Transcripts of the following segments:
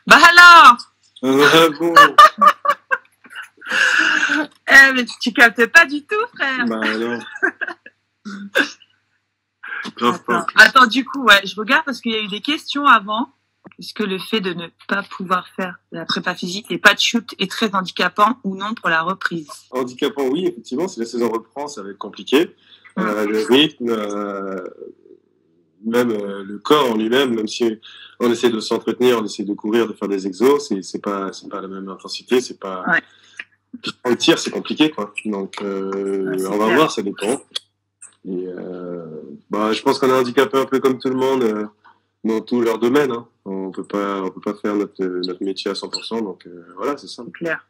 Bah alors Bon, mais tu captes pas du tout, frère. bah non. Grave pas. Attends, du coup, ouais, je regarde parce qu'il y a eu des questions avant. Est-ce que le fait de ne pas pouvoir faire de la prépa physique et pas de shoot est très handicapant ou non pour la reprise? Handicapant, oui, effectivement, si la saison reprend, ça va être compliqué. Le rythme, même le corps en lui-même, même si on essaie de s'entretenir, on essaie de courir, de faire des exos, c'est pas la même intensité, c'est pas. Ouais. Puis pour le tir, c'est compliqué, quoi. Donc, on va voir, ça dépend. Et bah, je pense qu'on est handicapé un peu comme tout le monde dans tous leurs domaines. Hein. On peut pas faire notre métier à 100%. Donc voilà, c'est ça. C'est clair.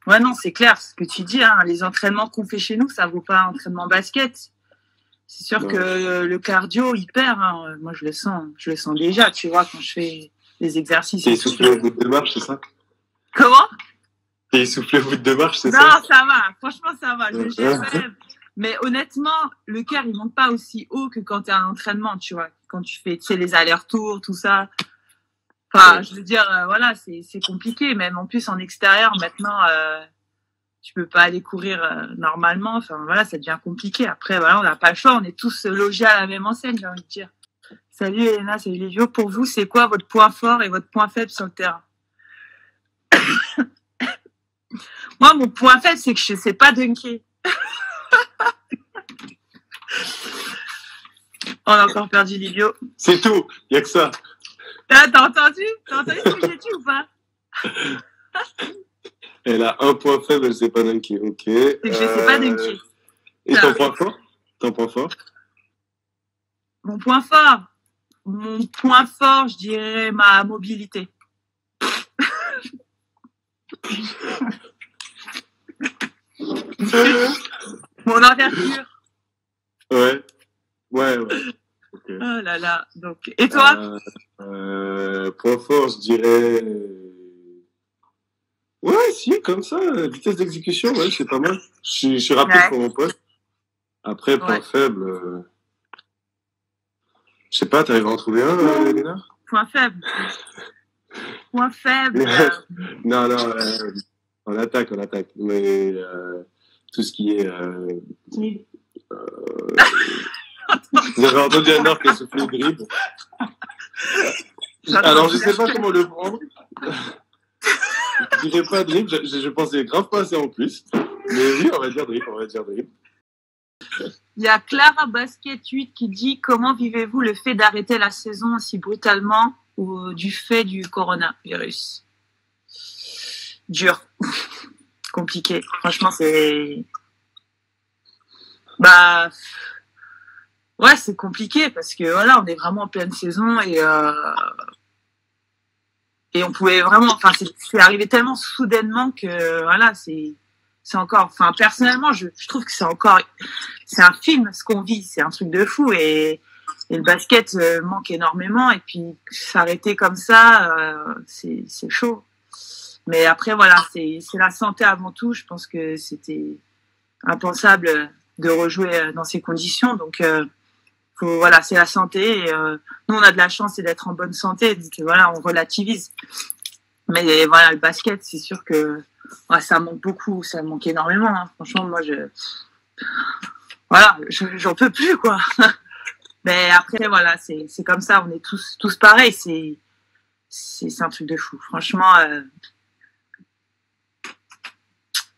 Ouais, non, c'est clair. Ce que tu dis, hein, les entraînements qu'on fait chez nous, ça vaut pas un entraînement basket. C'est sûr que le cardio, il perd. Hein. Moi, je le sens déjà, tu vois, quand je fais les exercices. T'es essoufflé au bout de 2 marches, c'est ça? Comment? T'es essoufflé au bout de 2 marches, c'est ça? Non, ça va. Franchement, ça va. Je le gère quand même. Mais honnêtement, le cœur, il monte pas aussi haut que quand tu es à l'entraînement, tu vois. Quand tu fais, les allers-retours, tout ça. Enfin, je veux dire, voilà, c'est compliqué. Même en plus, en extérieur, maintenant, tu peux pas aller courir normalement. Enfin, voilà, ça devient compliqué. Après, voilà, on n'a pas le choix. On est tous logés à la même enseigne, j'ai envie de dire. Salut Elena, salut Livio. Pour vous, c'est quoi votre point fort et votre point faible sur le terrain? Moi, mon point faible, c'est que je sais pas dunker. On a encore perdu Livio. C'est tout, il y a que ça. Ah, t'as entendu ce que j'ai dit ou pas? Elle a un point faible, elle sait pas dunker. Ok. C'est que je sais pas dunker. Et ton point fort? Mon point fort, je dirais ma mobilité. Mon envergure. Ouais. Okay. Oh là là. Donc, et toi? Point fort, je dirais. Ouais, si, comme ça, vitesse d'exécution, ouais, c'est pas mal. Je suis rapide pour mon poste. Après, point faible. Je sais pas, t'arrives à en trouver un, Elena? Point faible. Non, on attaque. Mais tout ce qui est. Vous avez entendu un orque qui a soufflé dribble. Alors, je sais pas comment le prendre. Je dirais pas dribble, je pensais grave pas ça en plus. Mais oui, on va dire dribble. Il y a Clara Basket 8 qui dit: comment vivez-vous le fait d'arrêter la saison si brutalement ou du fait du coronavirus? Dur. Compliqué. Franchement, c'est... Bah... Ouais, c'est compliqué parce que voilà, on est vraiment en pleine saison et on pouvait vraiment... Enfin, c'est arrivé tellement soudainement que voilà, c'est encore... Enfin, personnellement, je trouve que c'est encore... C'est un film, ce qu'on vit. C'est un truc de fou et le basket manque énormément et puis s'arrêter comme ça, c'est chaud. Mais après, voilà, c'est la santé avant tout. Je pense que c'était impensable de rejouer dans ces conditions. Donc, voilà, c'est la santé. Et, nous, on a de la chance d'être en bonne santé. Donc, voilà, on relativise. Mais voilà, le basket, c'est sûr que ouais, ça manque beaucoup. Ça manque énormément. Hein. Franchement, moi, voilà, j'en peux plus, quoi. Mais après, voilà, c'est comme ça. On est tous pareils. C'est un truc de fou. Franchement,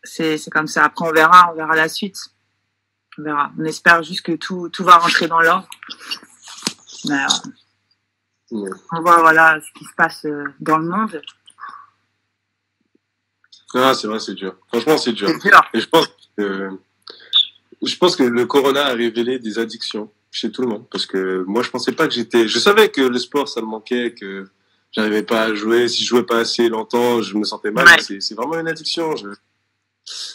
c'est comme ça. Après, on verra la suite. On verra. On espère juste que tout va rentrer dans l'ordre. Mais, on voit, voilà, ce qui se passe dans le monde. Ah, c'est vrai, c'est dur. Franchement, c'est dur. C'est dur. Et je pense que le corona a révélé des addictions chez tout le monde. Parce que moi, je pensais pas que je savais que le sport, ça me manquait, que j'arrivais pas à jouer. Si je jouais pas assez longtemps, je me sentais mal. Ouais. C'est vraiment une addiction.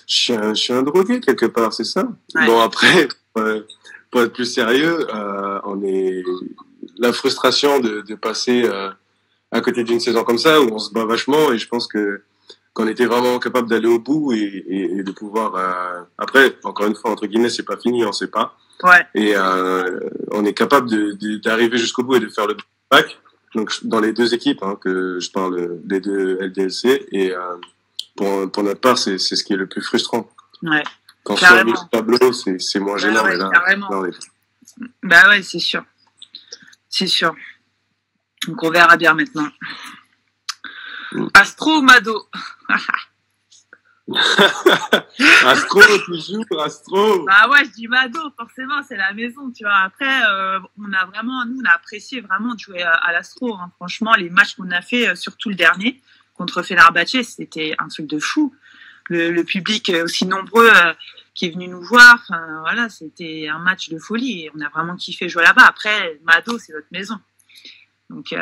Je suis un drogué quelque part, c'est ça. Ouais. Bon, après, pour être plus sérieux, la frustration de passer à côté d'une saison comme ça, où on se bat vachement, et je pense qu'on était vraiment capable d'aller au bout et de pouvoir... Après, encore une fois, entre guillemets, c'est pas fini, on sait pas. Ouais. Et on est capable d'arriver jusqu'au bout et de faire le bac. Donc, dans les deux équipes, hein, que je parle, les deux LDLC, et pour notre part, c'est ce qui est le plus frustrant. Ouais. Quand sur le tableau, c'est moins gênant, mais là, bah ouais, c'est sûr. C'est sûr. Donc, on verra bien maintenant. Astro ou Mado? Astro, toujours, Astro. Bah ouais, je dis Mado, forcément, c'est la maison, tu vois. Après, on a apprécié vraiment de jouer à l'Astro. Hein. Franchement, les matchs qu'on a fait, surtout le dernier, contre Fenerbahçe, c'était un truc de fou. Le public aussi nombreux qui est venu nous voir, voilà, c'était un match de folie. Et on a vraiment kiffé jouer là-bas. Après, Mado, c'est notre maison. Donc...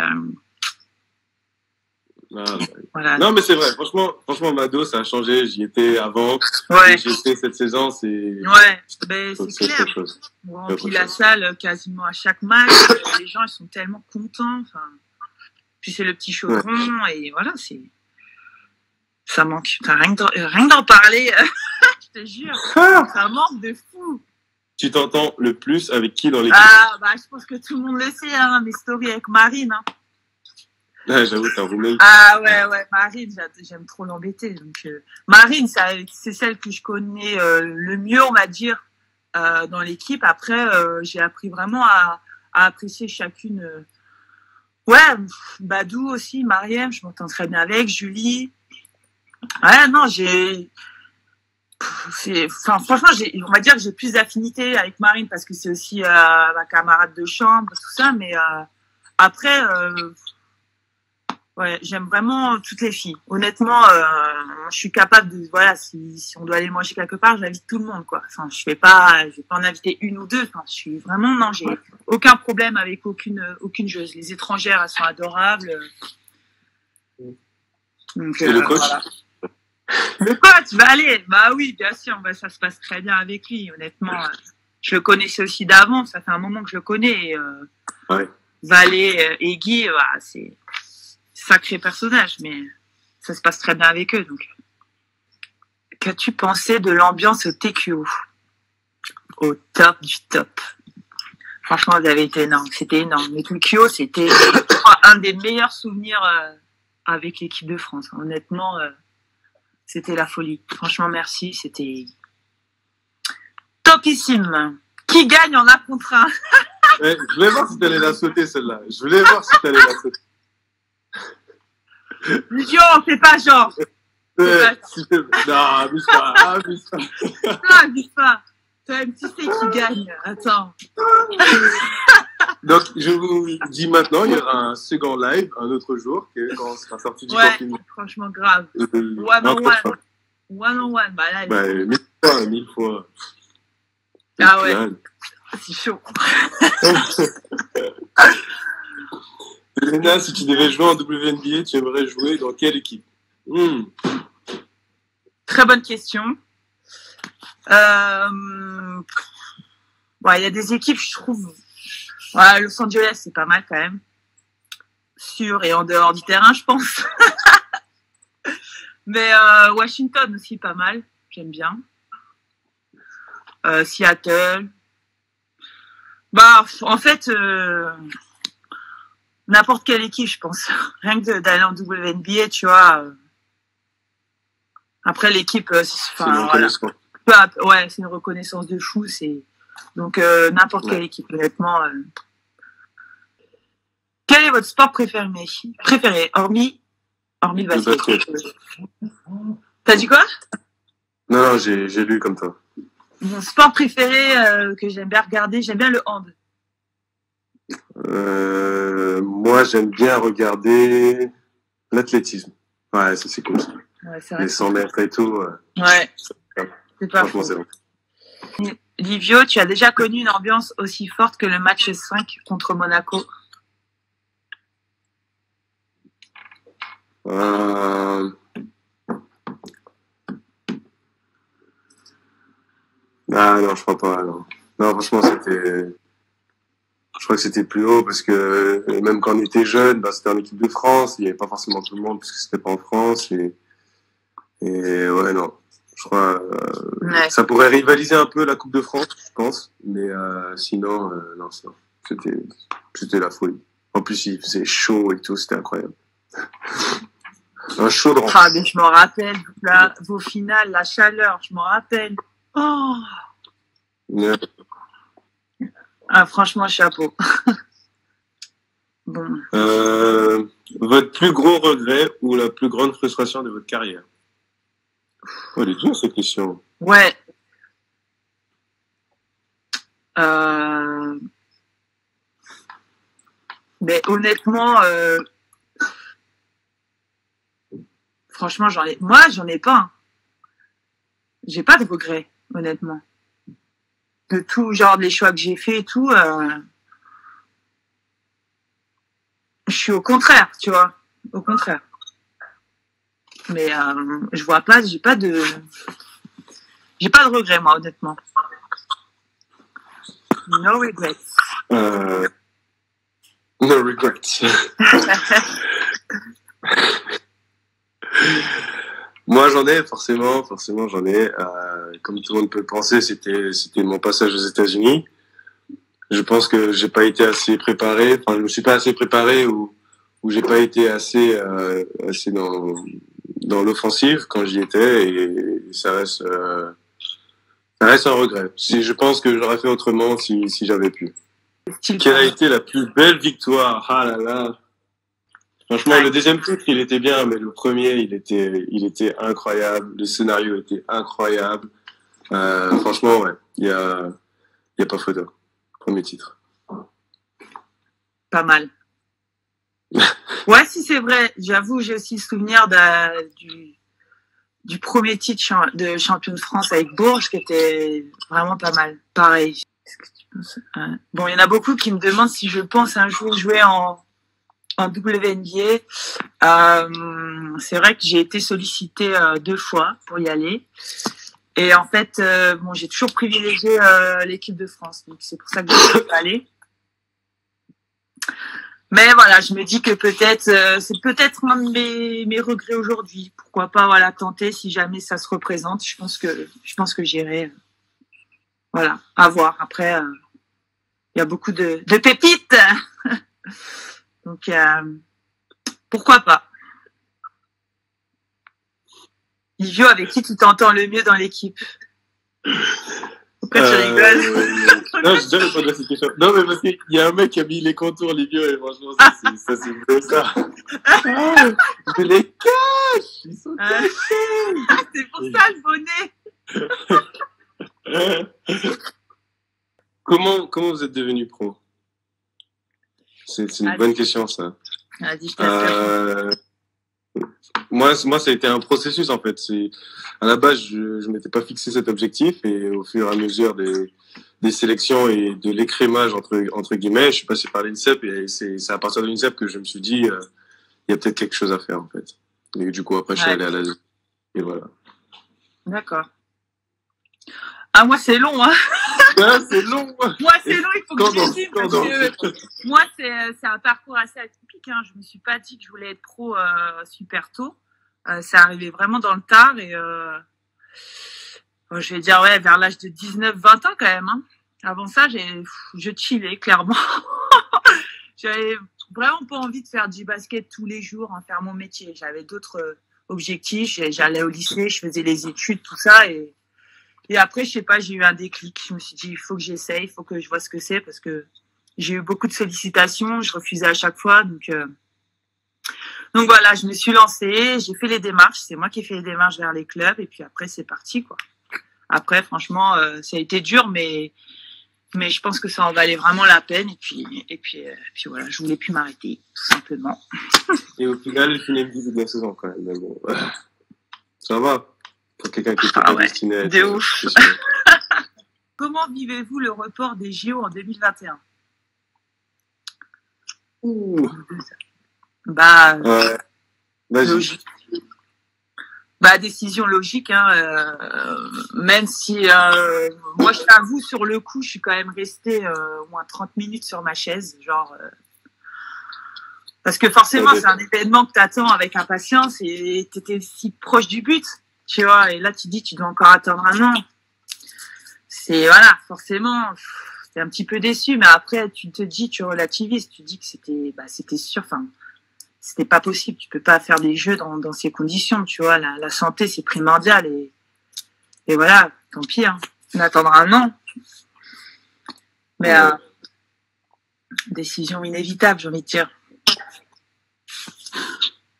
voilà. Non, mais c'est vrai. Franchement, Mado, ça a changé. J'y étais avant. Ouais. J'y étais cette saison. C'est. Ouais. Ben, c'est clair. On remplit la salle quasiment à chaque match. Les gens, ils sont tellement contents. Enfin, puis c'est le petit chaudron et voilà, ça manque. Rien que d'en parler, je te jure, ça manque de fou. Tu t'entends le plus avec qui dans l'équipe? Ah, bah, je pense que tout le monde le sait, hein, mes stories avec Marine, hein. Ah, j'avoue, t'as roulé. Ah ouais, Marine, j'aime trop l'embêter. Donc, Marine, c'est celle que je connais le mieux, on va dire, dans l'équipe. Après, j'ai appris vraiment à apprécier chacune. Ouais, Badou aussi, Mariem, je m'entends très bien avec, Julie. Ouais, non, franchement, on va dire que j'ai plus d'affinité avec Marine parce que c'est aussi ma camarade de chambre, tout ça. Mais après... ouais, j'aime vraiment toutes les filles. Honnêtement, je suis capable de, voilà, si on doit aller manger quelque part, j'invite tout le monde, quoi. Enfin, je vais pas en inviter une ou deux. Enfin, je suis vraiment, non, j'ai aucun problème avec aucune joueuse. Les étrangères, elles sont adorables. Donc, et le coach? Voilà. Le coach, bah allez, bah oui, bien sûr, bah, ça se passe très bien avec lui. Honnêtement, je le connaissais aussi d'avant. Ça fait un moment que je le connais. Ouais. Valé et Guy, bah, c'est sacré personnage, mais ça se passe très bien avec eux. Donc, qu'as-tu pensé de l'ambiance au TQO? Au top du top. Franchement, vous avez été énorme. C'était énorme. Le TQO, c'était un des meilleurs souvenirs avec l'équipe de France. Honnêtement, c'était la folie. Franchement, merci. C'était topissime. Qui gagne en 1 contre 1? Je voulais voir si tu allais la sauter, celle-là. Je voulais voir si tu allais la sauter. Lucio, fais pas genre. Non, abuse pas. Non, abuse pas. Toi-même, tu sais qui gagne. Attends. Donc, je vous dis maintenant, il y aura un second live un autre jour, quand on sera sorti du confinement. Ouais, franchement, grave. One on one. Bah là, 1000 fois. Ah ouais. C'est chaud. Elena, si tu devais jouer en WNBA, tu aimerais jouer dans quelle équipe? Très bonne question. Il y a des équipes, je trouve. Ouais, Los Angeles, c'est pas mal quand même. Sur et en dehors du terrain, je pense. Mais Washington aussi, pas mal. J'aime bien. Seattle. Bah, en fait, n'importe quelle équipe, je pense. Rien que d'aller en WNBA, tu vois. Après, l'équipe, c'est une reconnaissance de fou. Donc, n'importe quelle équipe, honnêtement. Quel est votre sport préféré hormis le basket? T'as dit quoi? Non, j'ai lu comme toi. Mon sport préféré que j'aime bien regarder, j'aime bien le hand. Moi, j'aime bien regarder l'athlétisme. Ouais, ça c'est cool. Ouais, c'est vrai. Les 100 mètres et tout. Ouais. C'est pas faux. C'est bon. Livio, tu as déjà connu une ambiance aussi forte que le match 5 contre Monaco? Ah non, je crois pas. Non, franchement, je crois que c'était plus haut parce que même quand on était jeune, c'était en équipe de France, il n'y avait pas forcément tout le monde parce que c'était pas en France et ouais, non. Je crois ça pourrait rivaliser un peu la Coupe de France, je pense, mais sinon non, c'était la folie. En plus, il faisait chaud et tout, c'était incroyable. Un chaud de Ah, mais je m'en rappelle, vos finales, la chaleur, je m'en rappelle. Oh. Ouais. Ah, franchement, chapeau. Bon. Votre plus gros regret ou la plus grande frustration de votre carrière? Oh, elle est dure, cette question. Ouais. Mais honnêtement, franchement, moi, j'en ai pas. Hein. J'ai pas de regrets, honnêtement. De tout, genre, les choix que j'ai fait et tout, je suis au contraire, tu vois. Au contraire. Mais je vois pas, j'ai pas de regrets, moi, honnêtement. No regrets. No regrets. Moi, j'en ai, forcément, j'en ai. Comme tout le monde peut le penser, c'était mon passage aux États-Unis. Je pense que j'ai pas été assez préparé. Enfin, je me suis pas assez préparé ou j'ai pas été assez dans l'offensive quand j'y étais, et ça reste un regret. Je pense que j'aurais fait autrement si j'avais pu. Quelle a été la plus belle victoire? Ah là là. Franchement, le deuxième titre, il était bien, mais le premier, il était incroyable. Le scénario était incroyable. Franchement, ouais, il y a pas photo. Premier titre. Pas mal. Ouais, si c'est vrai. J'avoue, j'ai aussi le souvenir du premier titre de champion de France avec Bourges, qui était vraiment pas mal. Pareil. Bon, il y en a beaucoup qui me demandent si je pense un jour jouer en WNBA. C'est vrai que j'ai été sollicitée 2 fois pour y aller. Et en fait, bon, j'ai toujours privilégié l'équipe de France. Donc, c'est pour ça que je suis pas allée. Mais voilà, je me dis que peut-être, c'est peut-être un de mes regrets aujourd'hui. Pourquoi pas, voilà, tenter si jamais ça se représente. Je pense que j'irai. Voilà, à voir. Après, il y a beaucoup de pépites. Donc, pourquoi pas. Livio, avec qui tu t'entends le mieux dans l'équipe? Pourquoi tu rigoles? Non, j'ai déjà répondu à cette question. Non, mais parce qu'il y a un mec qui a mis les contours, Livio, et franchement, ça c'est beau, ça. Je les cache! Ils sont cachés! C'est pour ça, le bonnet! Comment vous êtes devenu pro? C'est une bonne question, ça. Moi, ça a été un processus, en fait. À la base, je m'étais pas fixé cet objectif, et au fur et à mesure des sélections et de l'écrémage, entre guillemets, je suis passé par l'INSEP, et c'est à partir de l'INSEP que je me suis dit, il y a peut-être quelque chose à faire, en fait. Et du coup, après, je suis allé à l'ASE. Et voilà. D'accord. Ah, moi, c'est long, hein. Ah, c'est long. Moi, c'est long, il faut que je dise, parce que moi, c'est un parcours assez atypique, hein. Je me suis pas dit que je voulais être pro super tôt. C'est arrivé vraiment dans le tard, et je vais dire, ouais, vers l'âge de 19-20 ans, quand même, hein. Avant ça, je chillais, clairement. J'avais vraiment pas envie de faire du basket tous les jours, hein, faire mon métier. J'avais d'autres objectifs. J'allais au lycée, je faisais les études, tout ça, et après, je sais pas, j'ai eu un déclic. Je me suis dit, il faut que j'essaye, il faut que je vois ce que c'est, parce que j'ai eu beaucoup de sollicitations, je refusais à chaque fois. Donc voilà, je me suis lancée, j'ai fait les démarches. C'est moi qui ai fait les démarches vers les clubs, et puis après, c'est parti, quoi. Après, franchement, ça a été dur, mais je pense que ça en valait vraiment la peine. Et puis voilà, je voulais plus m'arrêter, tout simplement. Et au final, il finit une de la saison, quand même. Mais bon, ça va. Pour quelqu'un qui était destiné à être... De ouf. Comment vivez-vous le report des JO en 2021? Logique. Décision logique, hein. Même si moi, je t'avoue, sur le coup, je suis quand même restée au moins 30 minutes sur ma chaise, genre... Parce que forcément, c'est un événement que tu attends avec impatience, et tu étais si proche du but. Tu vois, et là, tu dis, tu dois encore attendre un an. Voilà, forcément, t'es un petit peu déçu, mais après, tu te dis, tu relativises, tu dis que c'était sûr, enfin, c'était pas possible. Tu peux pas faire des jeux dans ces conditions, tu vois. La santé, c'est primordial et voilà, tant pis, hein. On attendra un an. Mais décision inévitable, j'ai envie de dire.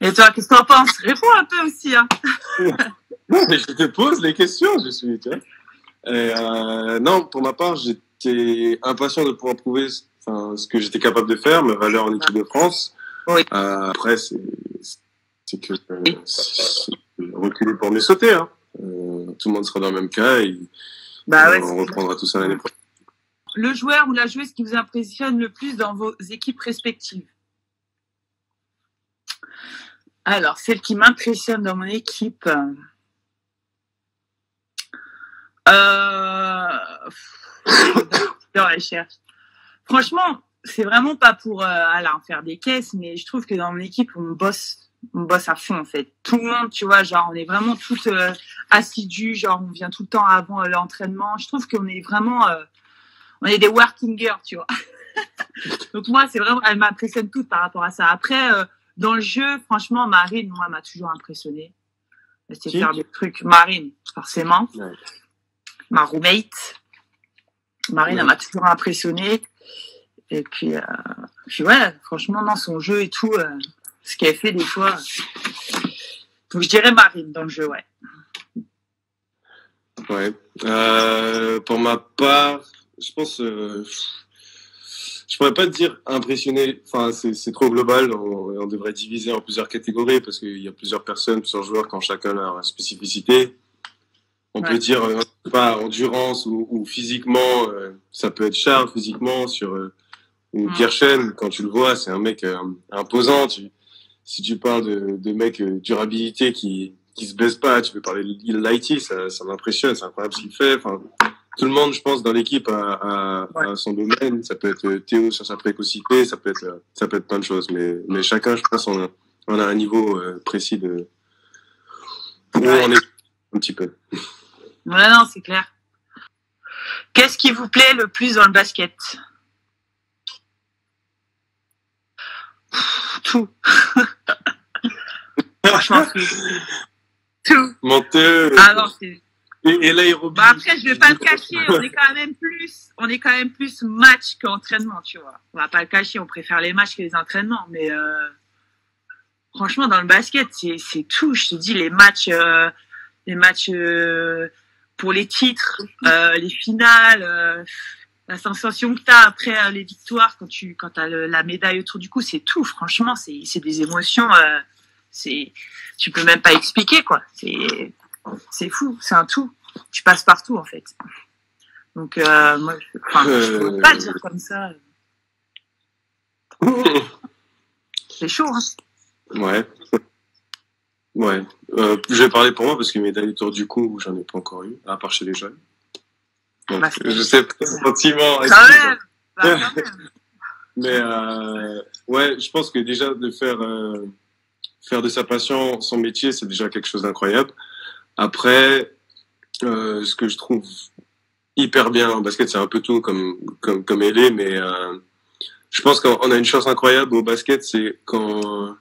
Et toi, qu'est-ce que t'en penses? Réponds un peu aussi, hein. Je te pose les questions, je suis. Tu vois. Non, pour ma part, j'étais impatient de pouvoir prouver ce que j'étais capable de faire, ma valeur en équipe de France. Oui. Après, c'est reculer pour mieux sauter. Hein. Tout le monde sera dans le même cas et on reprendra tout ça l'année prochaine. Le joueur ou la joueuse qui vous impressionne le plus dans vos équipes respectives? Alors, celle qui m'impressionne dans mon équipe... dans la cherche. Franchement, c'est vraiment pas pour faire des caisses, mais je trouve que dans mon équipe, on bosse à fond en fait. Tout le monde, tu vois, genre on est vraiment toutes assidus, genre on vient tout le temps avant l'entraînement. Je trouve qu'on est vraiment, on est des working girls, tu vois. Donc moi, c'est vraiment, elle m'impressionne toutes par rapport à ça. Après, dans le jeu, franchement, Marine, moi, m'a toujours impressionnée. Elle sait faire des trucs. Marine, forcément. Ouais. Ma roommate. Marine, elle m'a toujours impressionnée. Et puis ouais, franchement, dans son jeu et tout, ce qu'elle fait des fois. Donc, je dirais Marine dans le jeu, ouais. Ouais. Pour ma part, je pense, je pourrais pas te dire impressionné. Enfin, c'est trop global. On devrait diviser en plusieurs catégories parce qu'il y a plusieurs personnes, plusieurs joueurs qui ont chacun leur spécificité. On peut dire, pas endurance ou physiquement, ça peut être Charles physiquement ou Kirchen, quand tu le vois, c'est un mec imposant. Si tu parles de mec durabilité qui se blesse pas, tu peux parler de Lighty, ça m'impressionne, c'est incroyable ce qu'il fait. Enfin, tout le monde, je pense, dans l'équipe a son domaine. Ça peut être Théo sur sa précocité, ça peut être plein de choses. Mais chacun, je pense, on a un niveau précis de où on est un petit peu. Ouais, non, c'est clair. Qu'est-ce qui vous plaît le plus dans le basket? Tout. Franchement, tout. Menteur. Ah non, c'est... Et l'aérobie. Bah après, je vais pas le cacher, on est quand même plus match qu'entraînement, tu vois. On va pas le cacher, on préfère les matchs que les entraînements, mais franchement, dans le basket, c'est tout. Je te dis, les matchs pour les titres, les finales, la sensation que t'as après les victoires quand t'as la médaille autour du cou, c'est tout. Franchement, c'est des émotions, tu peux même pas expliquer, quoi. C'est fou, c'est un tout. Tu passes partout, en fait. Donc, moi, je peux pas le dire comme ça. C'est chaud, hein. Ouais. Ouais. Je vais parler pour moi parce que médaille autour du cou, j'en ai pas encore eu, à part chez les jeunes. Donc, je sais pas le sentiment. Quand même. Mais ouais, je pense que déjà de faire de sa passion son métier, c'est déjà quelque chose d'incroyable. Après, ce que je trouve hyper bien en basket, c'est un peu tout comme elle est, mais je pense qu'on a une chance incroyable au basket, c'est quand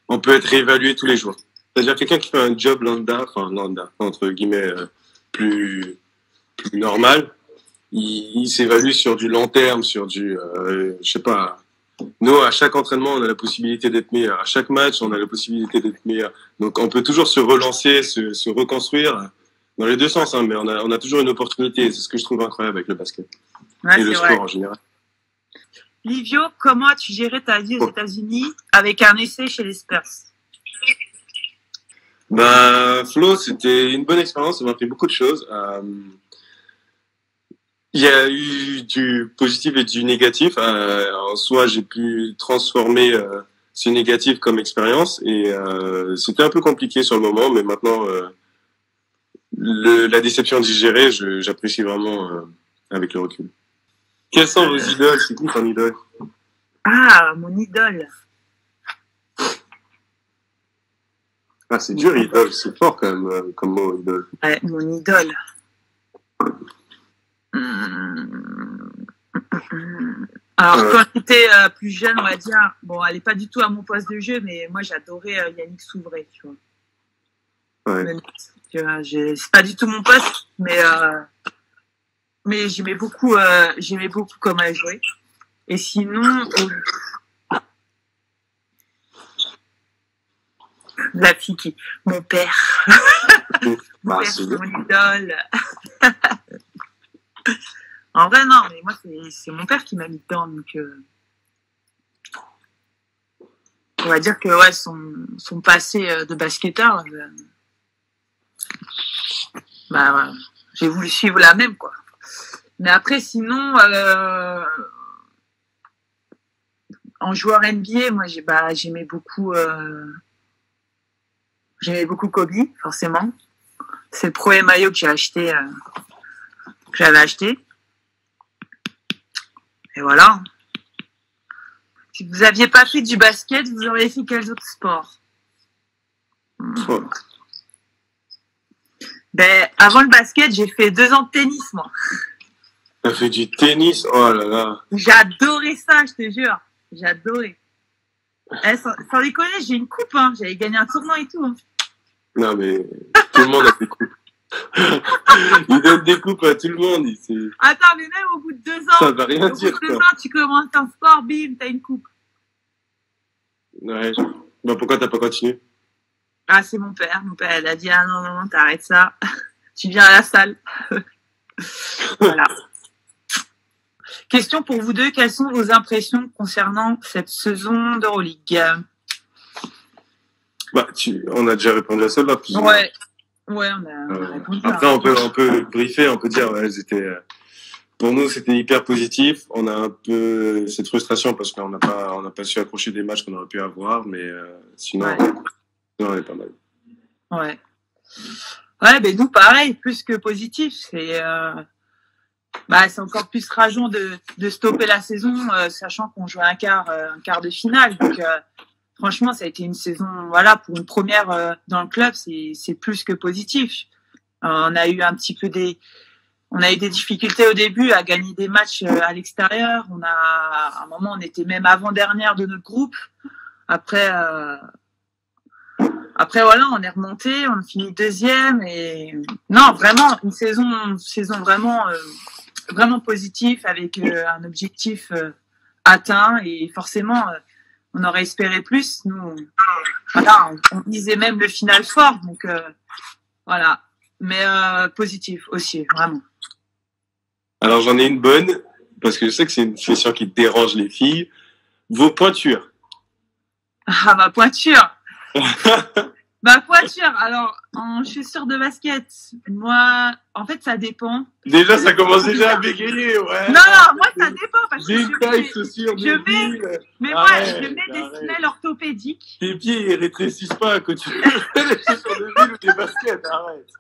on peut être réévalué tous les jours. C'est-à-dire quelqu'un qui fait un job lambda, entre guillemets, plus normal, il s'évalue sur du long terme, sur du, je sais pas. Nous, à chaque entraînement, on a la possibilité d'être meilleur. À chaque match, on a la possibilité d'être meilleur. Donc, on peut toujours se relancer, se reconstruire dans les deux sens, hein, mais on a toujours une opportunité. C'est ce que je trouve incroyable avec le basket. Ouais, et le sport en général. Livio, comment as-tu géré ta vie aux États-Unis avec un essai chez les Spurs? Flo, c'était une bonne expérience. Ça m'a appris beaucoup de choses. Il y a eu du positif et du négatif. En soi, j'ai pu transformer ce négatif comme expérience et c'était un peu compliqué sur le moment, mais maintenant, la déception digérée, j'apprécie vraiment avec le recul. Quelles sont vos idoles? C'est qui ton idole? Ah, mon idole. Ah, c'est dur, idole. C'est fort quand même comme mot, idole. Ouais, mon idole. Alors, quand j'étais plus jeune, on va dire, bon, elle n'est pas du tout à mon poste de jeu, mais moi, j'adorais Yannick Souvray, tu vois. Ouais. C'est pas du tout mon poste, mais j'aimais beaucoup comment elle jouait. Et sinon, la fille qui, mon père, mon père, c'est mon idole. En vrai, non, mais moi, c'est mon père qui m'a mis dedans, donc on va dire que ouais, son passé de basketteur, bah, j'ai voulu suivre la même, quoi. Mais après, sinon, en joueur NBA, moi, j'aimais beaucoup Kobe, forcément. C'est le premier maillot que j'avais acheté. Et voilà. Si vous aviez pas fait du basket, vous auriez fait quels autres sports? Ben, avant le basket, j'ai fait 2 ans de tennis, moi. T'as fait du tennis? Oh là là. J'ai adoré ça, je te jure. J'ai adoré. Sans déconner, j'ai une coupe, hein. J'avais gagné un tournoi et tout. Hein. Non, mais tout le monde a des coupes. Il donne des coupes à tout le monde ici. Attends, mais même au bout de 2 ans, ça va rien dire, au bout de 2 ans, tu commences un sport, bim, t'as une coupe. Ouais. Bah, pourquoi t'as pas continué? Ah, c'est mon père. Mon père, il a dit, ah non, t'arrêtes ça. Tu viens à la salle. Voilà. Question pour vous deux, quelles sont vos impressions concernant cette saison d'Euroleague? Bah, on a déjà répondu à celle-là. Ouais, on a répondu. Après, on peut briefer, on peut dire, ouais, pour nous, c'était hyper positif. On a un peu cette frustration parce qu'on n'a pas su accrocher des matchs qu'on aurait pu avoir, mais sinon, on est pas mal. Ouais. Ouais, mais nous, pareil, plus que positif. C'est encore plus rageant de stopper la saison, sachant qu'on jouait un quart de finale. Donc, franchement, ça a été une saison, voilà, pour une première dans le club, c'est plus que positif. On a eu des difficultés au début à gagner des matchs à l'extérieur. À un moment, on était même avant-dernière de notre groupe. Après, voilà, on est remonté, on a fini 2e et non, vraiment une saison vraiment vraiment positive avec un objectif atteint et forcément on aurait espéré plus. Nous, voilà, on disait même le final fort, donc voilà, mais positif aussi, vraiment. Alors j'en ai une bonne parce que je sais que c'est une question qui dérange les filles. Vos pointures. Ah, ma pointure. Ma pointure, alors, en chaussures de basket, moi, en fait, ça dépend. Déjà, ça commence déjà à bégayer, ouais. Non, moi, ça dépend, parce que je mets des semelles orthopédiques. Tes pieds, ils rétrécissent pas quand tu fais les chaussures de ville ou des baskets, arrête.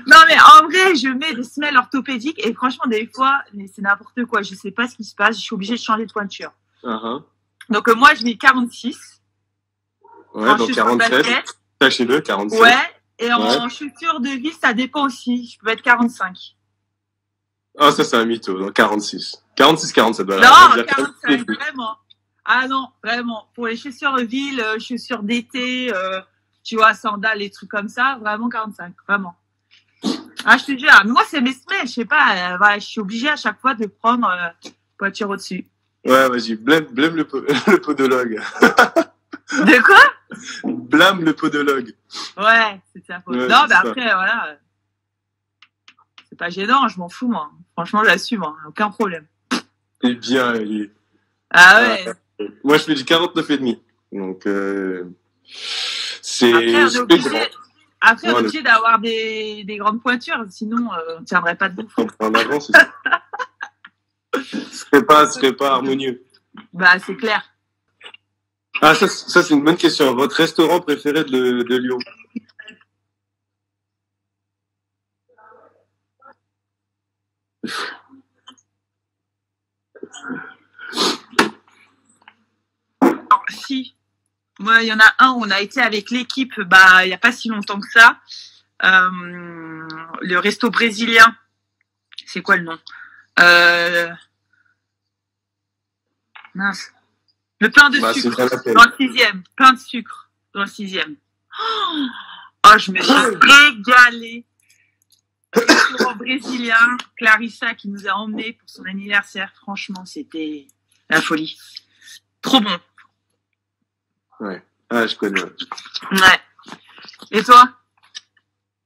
Non, mais en vrai, je mets des semelles orthopédiques, et franchement, des fois, c'est n'importe quoi, je sais pas ce qui se passe, je suis obligée de changer de pointure. Donc, moi, je mets 46. Ouais, donc 47. Sachez-le, 47. Ouais, et en chaussures de vie, ça dépend aussi. Je peux être 45. Ah, ça, c'est un mytho. Donc 46. 46, 47. Non, 45, vraiment. Ah non, vraiment. Pour les chaussures de ville, chaussures d'été, tu vois, sandales, les trucs comme ça, vraiment 45. Vraiment. Ah, je te jure. Moi, c'est mes semelles. Je sais pas. Je suis obligée à chaque fois de prendre pointure au-dessus. Ouais, vas-y. Blâme le podologue. De quoi? Blâme le podologue. Ouais, c'est sa faute. Ouais, non, mais après, voilà. C'est pas gênant, je m'en fous, moi. Franchement, j'assume, hein, aucun problème. Eh bien, Ellie. Ah ouais. Moi, je fais du 49,5. Donc, c'est. Après, on est obligé d'avoir des grandes pointures, sinon, on ne tiendrait pas debout. En avant, c'est ça. Ce serait pas harmonieux. Bah, c'est clair. Ah, ça c'est une bonne question. Votre restaurant préféré de Lyon? Si. Moi, il y en a un où on a été avec l'équipe, il n'y a pas si longtemps que ça. Le resto brésilien. C'est quoi le nom? Mince. Le pain de sucre dans le 6e. Pain de sucre dans le 6e. Oh, je me suis régalée. Restaurant brésilien, Clarissa qui nous a emmenés pour son anniversaire. Franchement, c'était la folie. Trop bon. Ouais. Ah, je connais. Ouais. Et toi?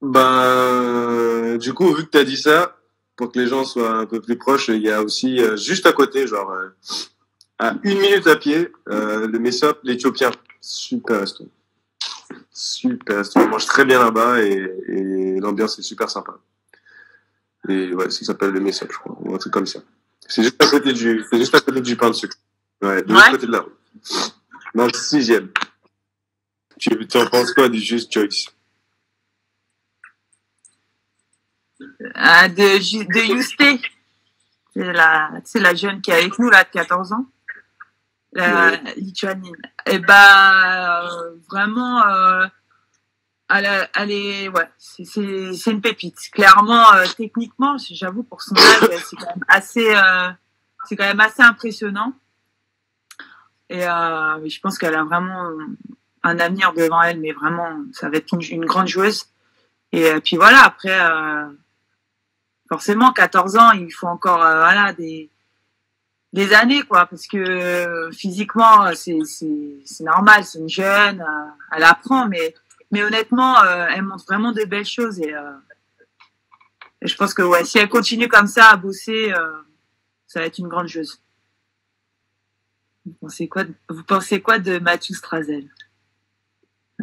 Ben, du coup, vu que tu as dit ça, pour que les gens soient un peu plus proches, il y a aussi, juste à côté, genre, à 1 minute à pied, le Messop, l'Éthiopien. Super resto. Super resto. On mange très bien là-bas et l'ambiance est super sympa. Et ouais, ça s'appelle le Messop, je crois, ou un truc comme ça. C'est juste à côté du pain de sucre. Ouais, de l'autre côté de la rue. Dans le 6e. Tu en penses quoi du Just Choice? De Yousté. C'est la jeune qui est avec nous, là, de 14 ans. Lituanienne. Et vraiment, elle est, ouais, c'est une pépite. Clairement, techniquement, j'avoue, pour son âge, c'est quand même assez impressionnant. Et je pense qu'elle a vraiment un avenir devant elle, mais vraiment, ça va être une grande joueuse. Et puis voilà, après, forcément, 14 ans, il faut encore voilà, des années, quoi, parce que physiquement, c'est normal, c'est une jeune, elle apprend, mais honnêtement, elle montre vraiment de belles choses. Et je pense que ouais, si elle continue comme ça à bosser, ça va être une grande joueuse. Vous pensez quoi de Mathieu Strazel?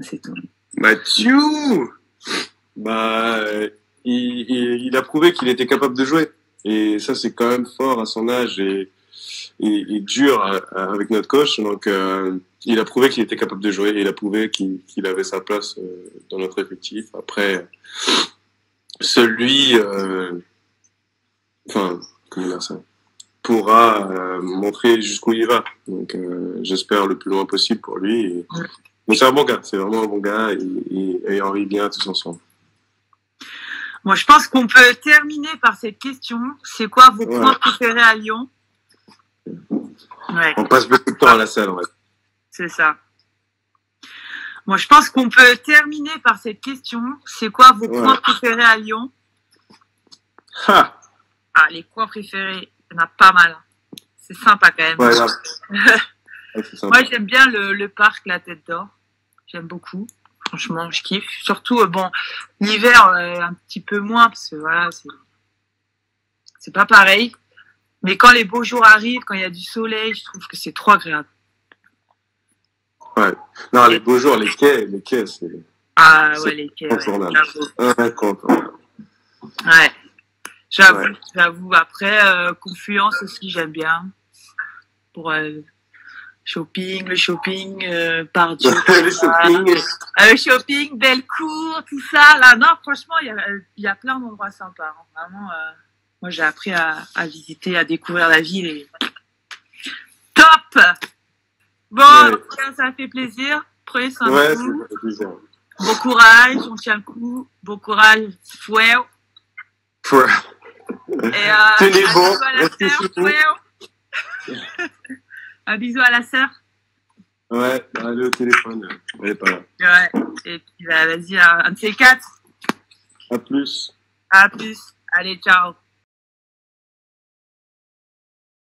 C'est tout. Mathieu, bah, il a prouvé qu'il était capable de jouer. Et ça, c'est quand même fort à son âge et dur avec notre coach. Donc, il a prouvé qu'il était capable de jouer et il a prouvé qu'il avait sa place dans notre effectif. Après, celui, comment dire ça, pourra montrer jusqu'où il va. Donc, j'espère le plus loin possible pour lui. Mais c'est un bon gars, c'est vraiment un bon gars et Henri bien tous ensemble. Bon, je pense qu'on peut terminer par cette question. C'est quoi vos points préférés à Lyon? Ouais. On passe beaucoup de temps à la salle, en fait. C'est ça. Bon, je pense qu'on peut terminer par cette question. C'est quoi vos coins préférés à Lyon? Les coins préférés, il y en a pas mal. C'est sympa quand même. Moi, j'aime bien le parc La Tête d'Or. J'aime beaucoup. Franchement, je kiffe. Surtout, l'hiver, un petit peu moins, parce que voilà, c'est pas pareil. Mais quand les beaux jours arrivent, quand il y a du soleil, je trouve que c'est trop agréable. Ouais. Non, les beaux jours, les quais, c'est... Ah ouais, les quais, ouais. J'avoue. Après, Confluence aussi, j'aime bien. Pour le shopping, Pardieu. Le shopping, Bellecour, tout ça. Là, non, franchement, il y a plein d'endroits sympas. Hein. Vraiment, moi, j'ai appris à visiter, à découvrir la ville. Et... Top! Bon, en tout cas, ça fait plaisir. Prenez soin de vous. Bon courage, on tient le coup. Bon courage, fouet. Et tenez bon. Un bisou à la sœur. Ouais, allez au téléphone. Elle est pas là. Ouais, et puis vas-y, un de ces quatre. À plus. À plus. Allez, ciao.